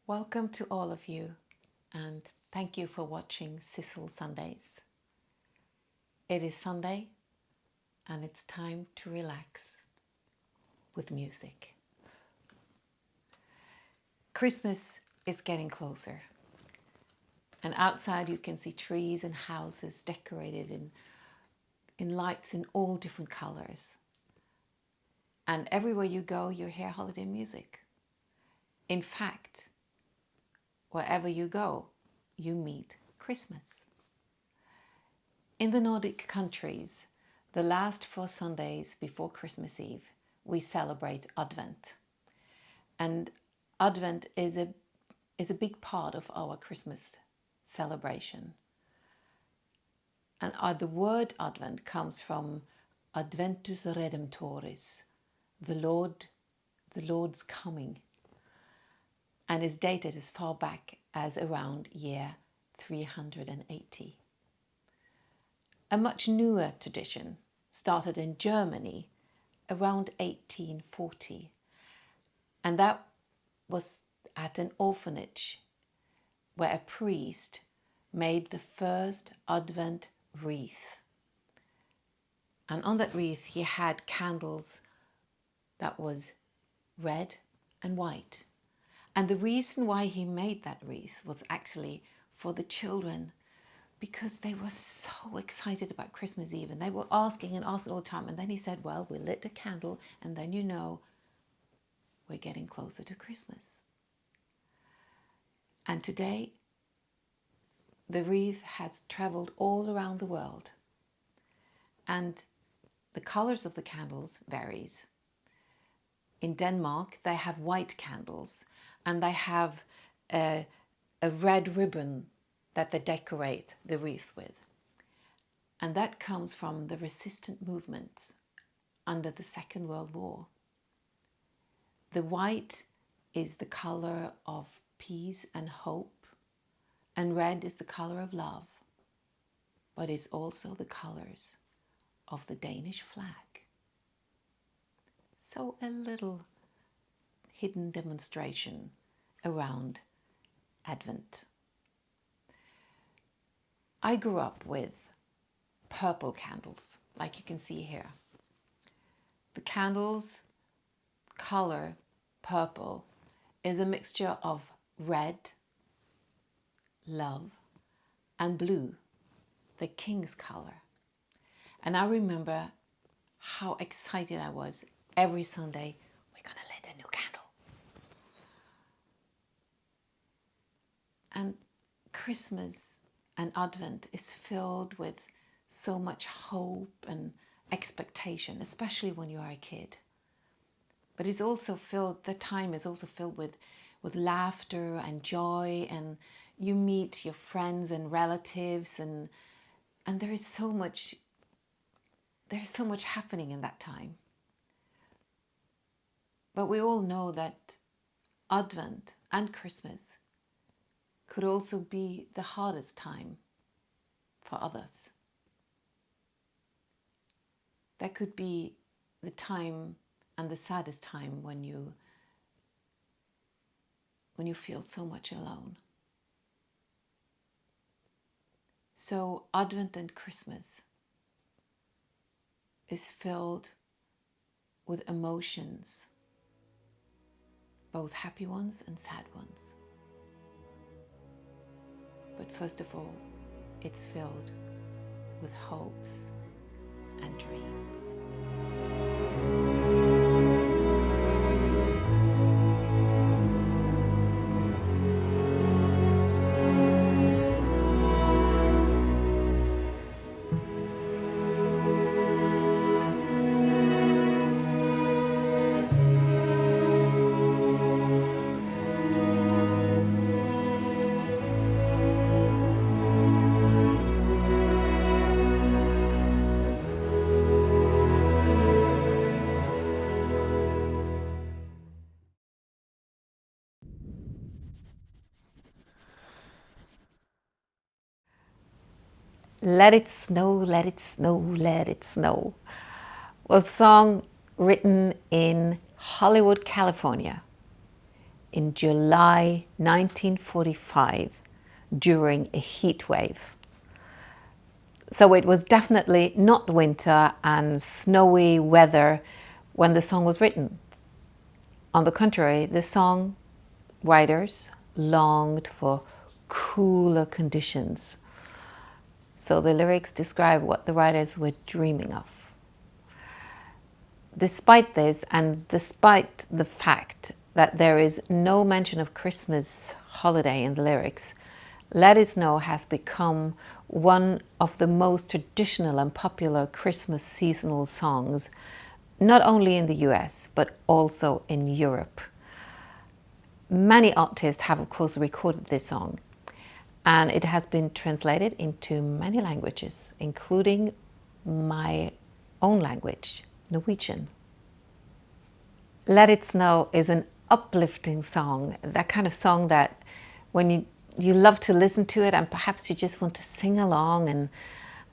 Welcome to all of you, and thank you for watching Sissel Sundays. It is Sunday, and it's time to relax with music. Christmas is getting closer, and outside you can see trees and houses decorated in lights in all different colors. And everywhere you go, you hear holiday music. In fact, wherever you go, you meet Christmas. In the Nordic countries, the last 4 Sundays before Christmas Eve, we celebrate Advent. And Advent is a big part of our Christmas celebration. And the word Advent comes from Adventus Redemptoris, the Lord's coming, and is dated as far back as around year 380. A much newer tradition started in Germany around 1840, and that was at an orphanage where a priest made the first Advent wreath. And on that wreath he had candles that was red and white. And the reason why he made that wreath was actually for the children, because they were so excited about Christmas Eve and they were asking all the time. And then he said, well, we lit a candle and then we're getting closer to Christmas. And today, the wreath has traveled all around the world. And the colors of the candles varies. In Denmark, they have white candles, and they have a red ribbon that they decorate the wreath with. And that comes from the resistant movements under the Second World War. The white is the color of peace and hope, and red is the color of love, but it's also the colors of the Danish flag. So a little hidden demonstration around Advent. I grew up with purple candles, like you can see here. The candles' color, purple, is a mixture of red, love, and blue, the king's color. And I remember how excited I was every Sunday. We're going to light a new candle. And Christmas and Advent is filled with so much hope and expectation, especially when you are a kid. But it's also the time is also filled with laughter and joy, and you meet your friends and relatives, and there's so much happening in that time. But we all know that Advent and Christmas could also be the hardest time for others. That could be the time and the saddest time when you feel so much alone. So Advent and Christmas is filled with emotions, both happy ones and sad ones. But first of all, it's filled with hopes and dreams. Let It Snow, Let It Snow, Let It Snow was a song written in Hollywood, California in July 1945 during a heat wave. So it was definitely not winter and snowy weather when the song was written. On the contrary, the song writers longed for cooler conditions. So the lyrics describe what the writers were dreaming of. Despite this, and despite the fact that there is no mention of Christmas holiday in the lyrics, Let It Snow has become one of the most traditional and popular Christmas seasonal songs, not only in the US, but also in Europe. Many artists have, of course, recorded this song, and it has been translated into many languages, including my own language, Norwegian. Let It Snow is an uplifting song, that kind of song that when you love to listen to it and perhaps you just want to sing along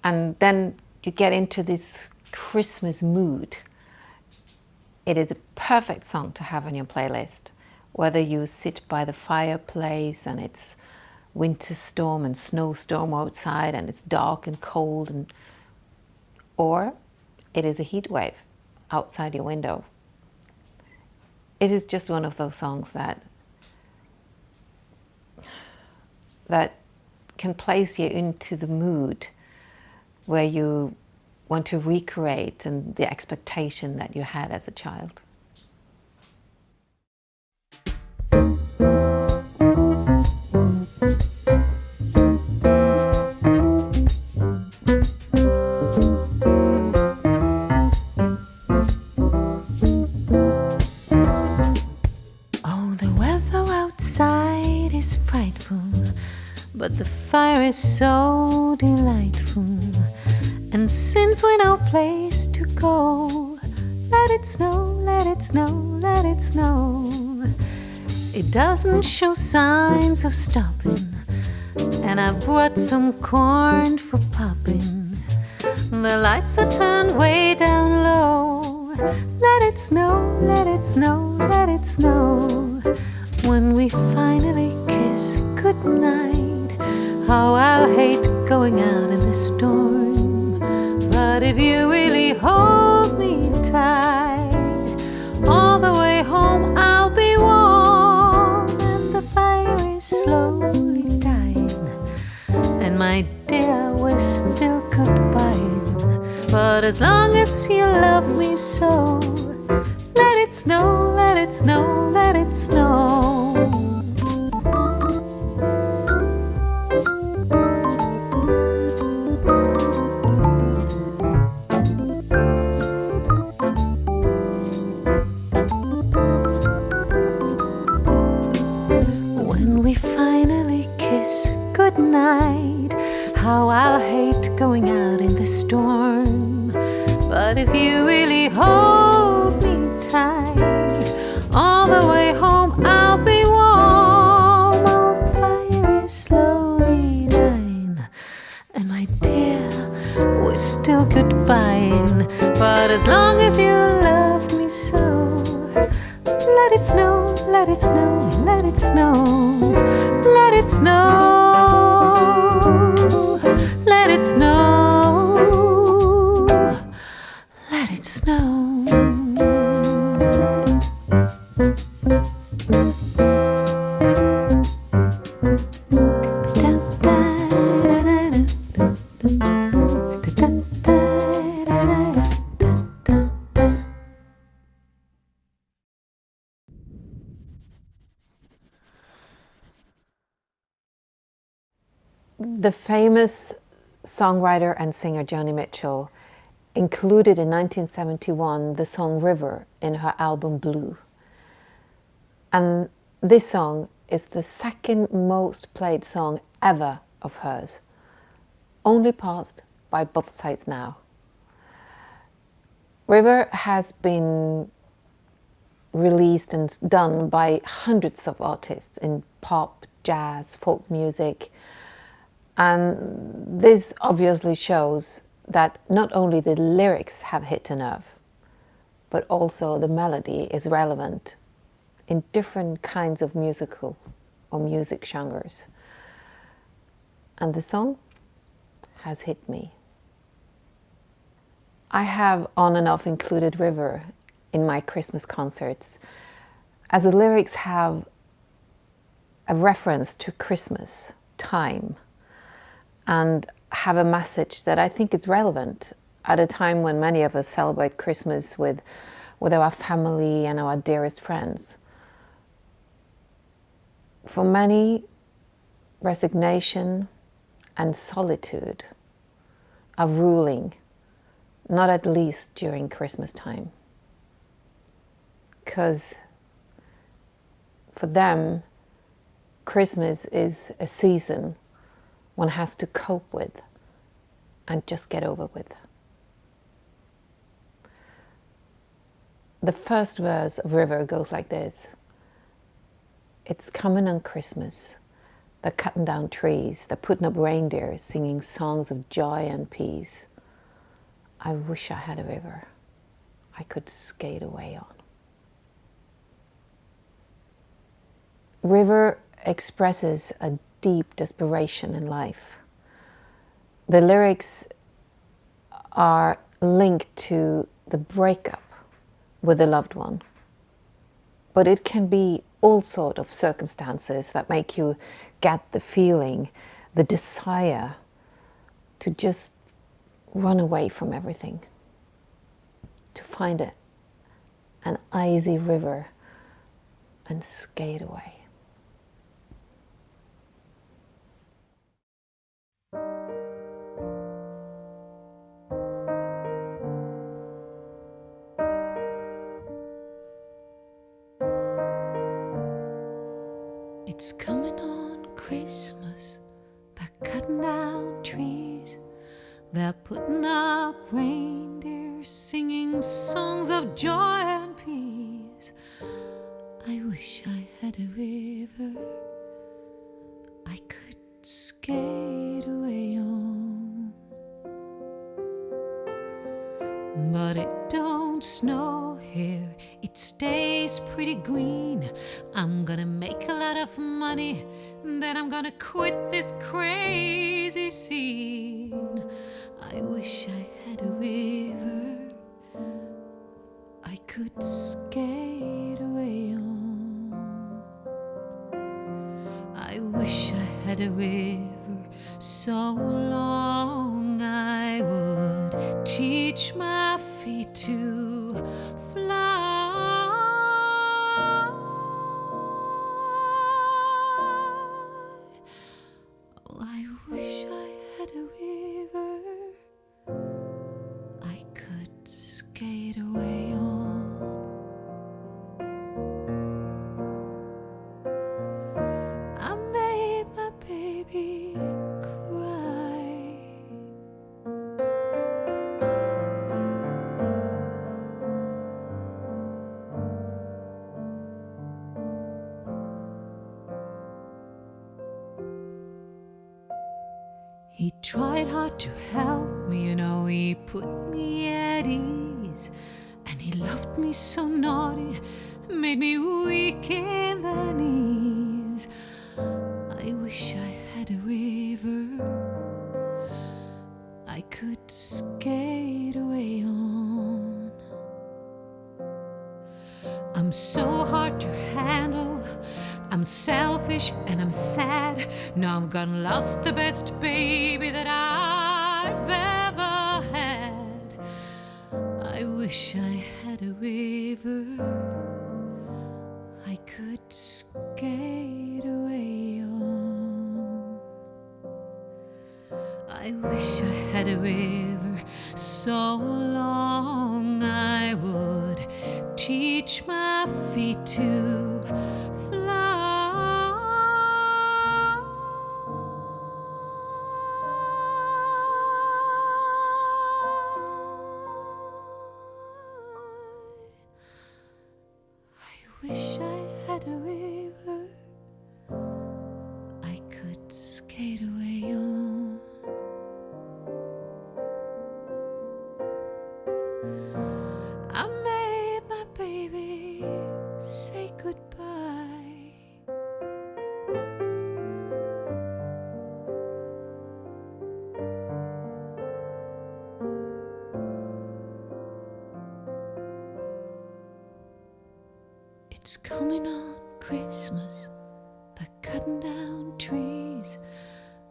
and then you get into this Christmas mood. It is a perfect song to have on your playlist, whether you sit by the fireplace and it's winter storm and snowstorm outside and it's dark and cold, or it is a heat wave outside your window. It is just one of those songs that can place you into the mood where you want to recreate and the expectation that you had as a child. But the fire is so delightful, and since we're no place to go, let it snow, let it snow, let it snow. It doesn't show signs of stopping, and I brought some corn for popping. The lights are turned way down low. Let it snow, let it snow, let it snow. When we finally kiss goodnight, how I'll hate going out in the storm. But if you really hold me tight, all the way home I'll be warm. And the fire is slowly dying, and my dear, we're still goodbying. But as long as you love me so, let it snow, let it snow, let it snow. Night, how I'll hate going out in the storm. But if you really hold me tight, all the way home I'll be warm. Oh, the fire is slowly dying, and my dear, we're still goodbying. But as long as you love me so, let it snow, let it snow, let it snow, let it snow. Let it snow, let it snow. The famous songwriter and singer Joni Mitchell included in 1971 the song River in her album Blue. And this song is the second most played song ever of hers, only passed by Both Sides Now. River has been released and done by hundreds of artists in pop, jazz, folk music. And this obviously shows that not only the lyrics have hit a nerve, but also the melody is relevant in different kinds of musical or music genres. And the song has hit me. I have on and off included river in my Christmas concerts, as the lyrics have a reference to Christmas time and have a message that I think is relevant at a time when many of us celebrate Christmas with our family and our dearest friends. For many, resignation and solitude are ruling, not at least during Christmas time. Because for them, Christmas is a season one has to cope with and just get over with. The first verse of River goes like this. It's coming on Christmas. They're cutting down trees. They're putting up reindeer, singing songs of joy and peace. I wish I had a river I could skate away on. River expresses a deep desperation in life. The lyrics are linked to the breakup with a loved one. But it can be all sorts of circumstances that make you get the feeling, the desire to just run away from everything, to find an icy river and skate away. It's coming on Christmas. They're cutting down trees. They're putting up reindeer, singing songs of joy and peace. I wish I had a river I could skate away on. But it don't snow here, it stays pretty green. I'm gonna make a lot of money, then I'm gonna quit this crazy scene. I wish I had a river I could skate away on. I wish I had a river so long I would teach my feet to fly. Oh, I wish I had a river I could skate away on. I made my baby cry. He tried hard to help me, you know, he put me at ease. And he loved me so naughty, made me weak in the knees. I wish I had a river I could skate away on. I'm so hard to handle, I'm selfish and I'm sad. Now I've gone lost the best baby that I've ever had. I wish I had a river I could skate away on. I wish I had a river so long I would teach my feet to fly. I wish I had a river I could skate away on. I made my baby say goodbye. It's coming on Christmas. They're cutting down trees.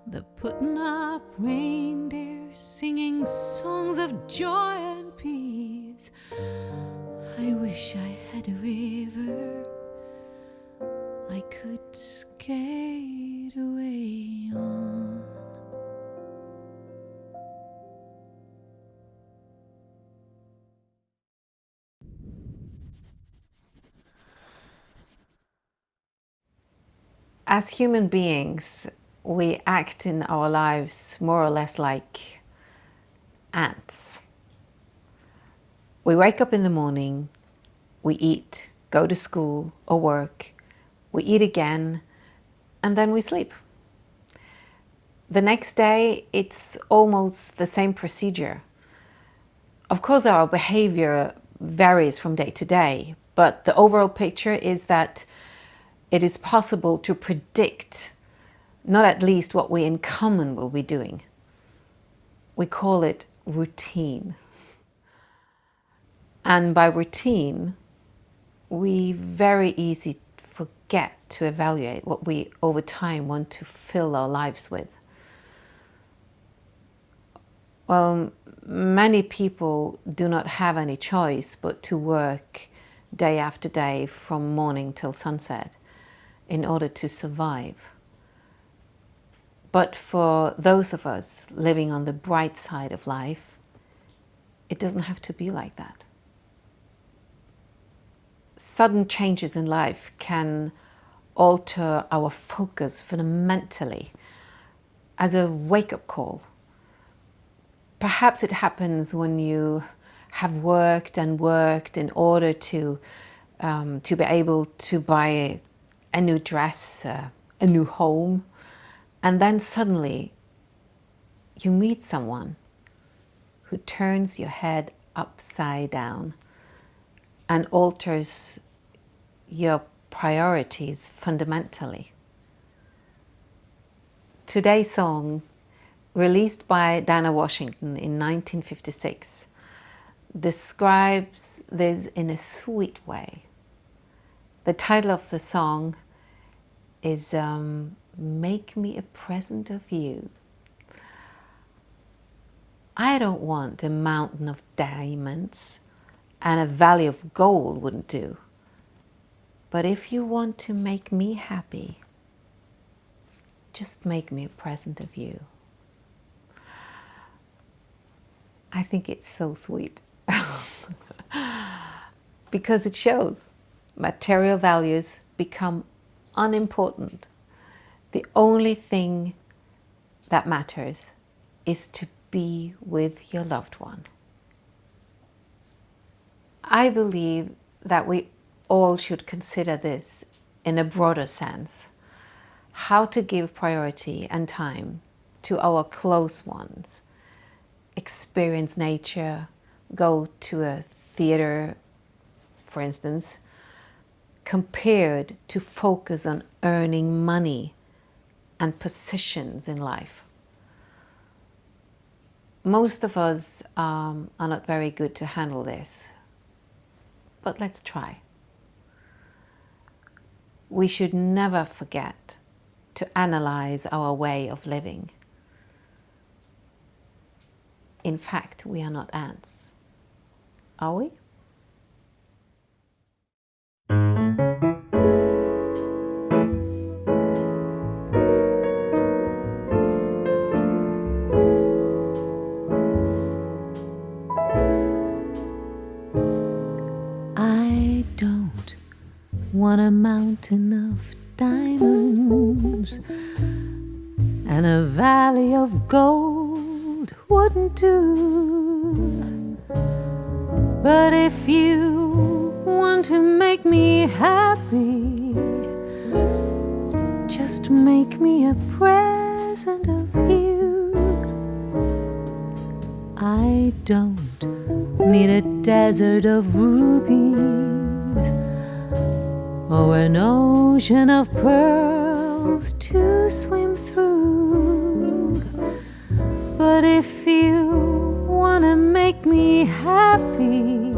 They're putting up reindeer, singing songs of joy and peace. I wish I had a river I could skate away on. As human beings, we act in our lives more or less like ants. We wake up in the morning, we eat, go to school or work, we eat again, and then we sleep. The next day, it's almost the same procedure. Of course, our behavior varies from day to day, but the overall picture is that it is possible to predict not at least what we in common will be doing. We call it routine. And by routine, we very easily forget to evaluate what we over time want to fill our lives with. Well, many people do not have any choice but to work day after day from morning till sunset in order to survive. But for those of us living on the bright side of life, it doesn't have to be like that. Sudden changes in life can alter our focus fundamentally as a wake-up call. Perhaps it happens when you have worked and worked in order to be able to buy a new dress, a new home, and then suddenly you meet someone who turns your head upside down and alters your priorities fundamentally. Today's song, released by Dinah Washington in 1956, describes this in a sweet way. The title of the song is Make Me a Present of You. I don't want a mountain of diamonds and a valley of gold wouldn't do. But if you want to make me happy, just make me a present of you. I think it's so sweet because it shows material values become unimportant. The only thing that matters is to be with your loved one. I believe that we all should consider this in a broader sense, how to give priority and time to our close ones, experience nature, go to a theater, for instance, compared to focus on earning money and positions in life. Most of us are not very good to handle this, but let's try. We should never forget to analyze our way of living. In fact, we are not ants, are we? I don't want a mountain of diamonds and a valley of gold wouldn't do. But if you want to make me happy, just make me a present of you. I don't need a desert of rubies or an ocean of pearls to swim through. But if you wanna make me happy,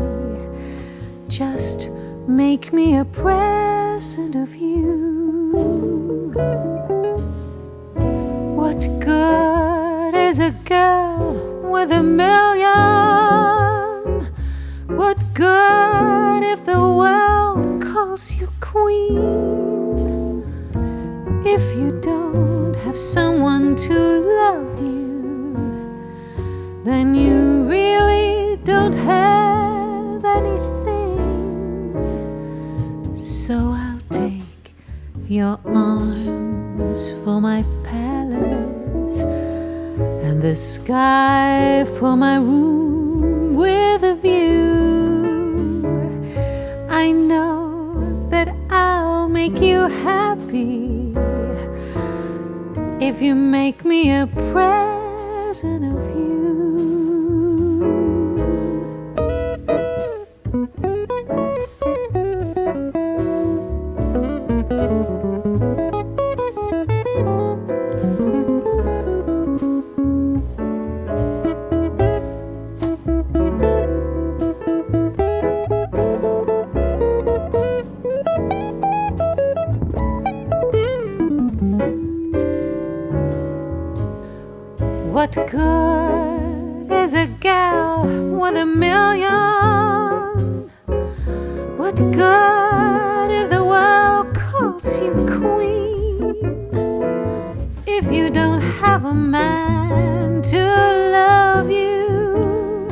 just make make me a present of you. What good is a girl with a million? What good if the world calls you queen? If you don't have someone to love you, then you really don't have anything. So I'll take your arms for my palace, and the sky for my room with a view. I know that I'll make you happy if you make me a present of you. What good is a gal with a million? What good if the world calls you queen? If you don't have a man to love you,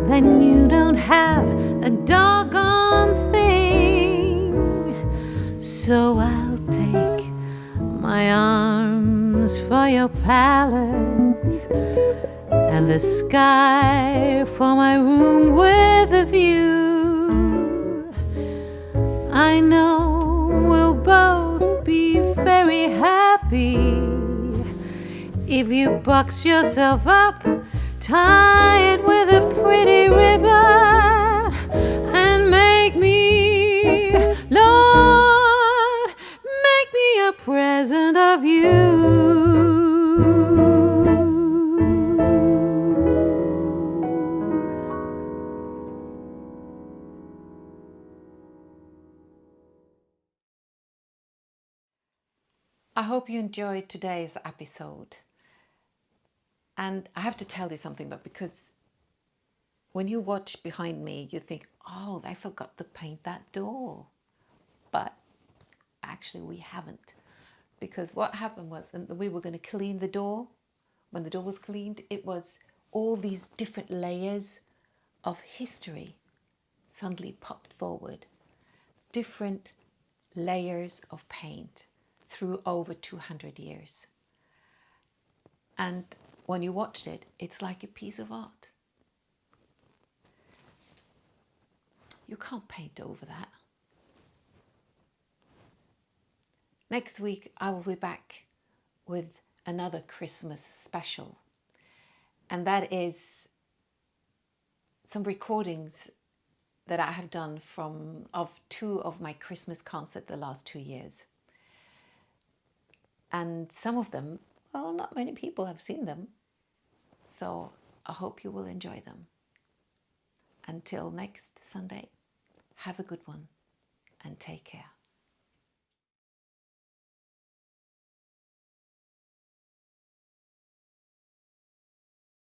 then you don't have a doggone thing. So I'll take my arms for your palace, and the sky for my room with a view. I know we'll both be very happy if you box yourself up, tie it with a pretty ribbon, and make me, Lord, make me a present of you. I hope you enjoyed today's episode. And I have to tell you something, but because when you watch behind me, you think, oh, I forgot to paint that door. But actually we haven't. Because what happened was, and we were going to clean the door. When the door was cleaned, it was all these different layers of history suddenly popped forward. Different layers of paint through over 200 years. And when you watched it, it's like a piece of art. You can't paint over that. Next week, I will be back with another Christmas special. And that is some recordings that I have done of two of my Christmas concerts the last 2 years. And some of them, well, not many people have seen them. So I hope you will enjoy them. Until next Sunday, have a good one and take care.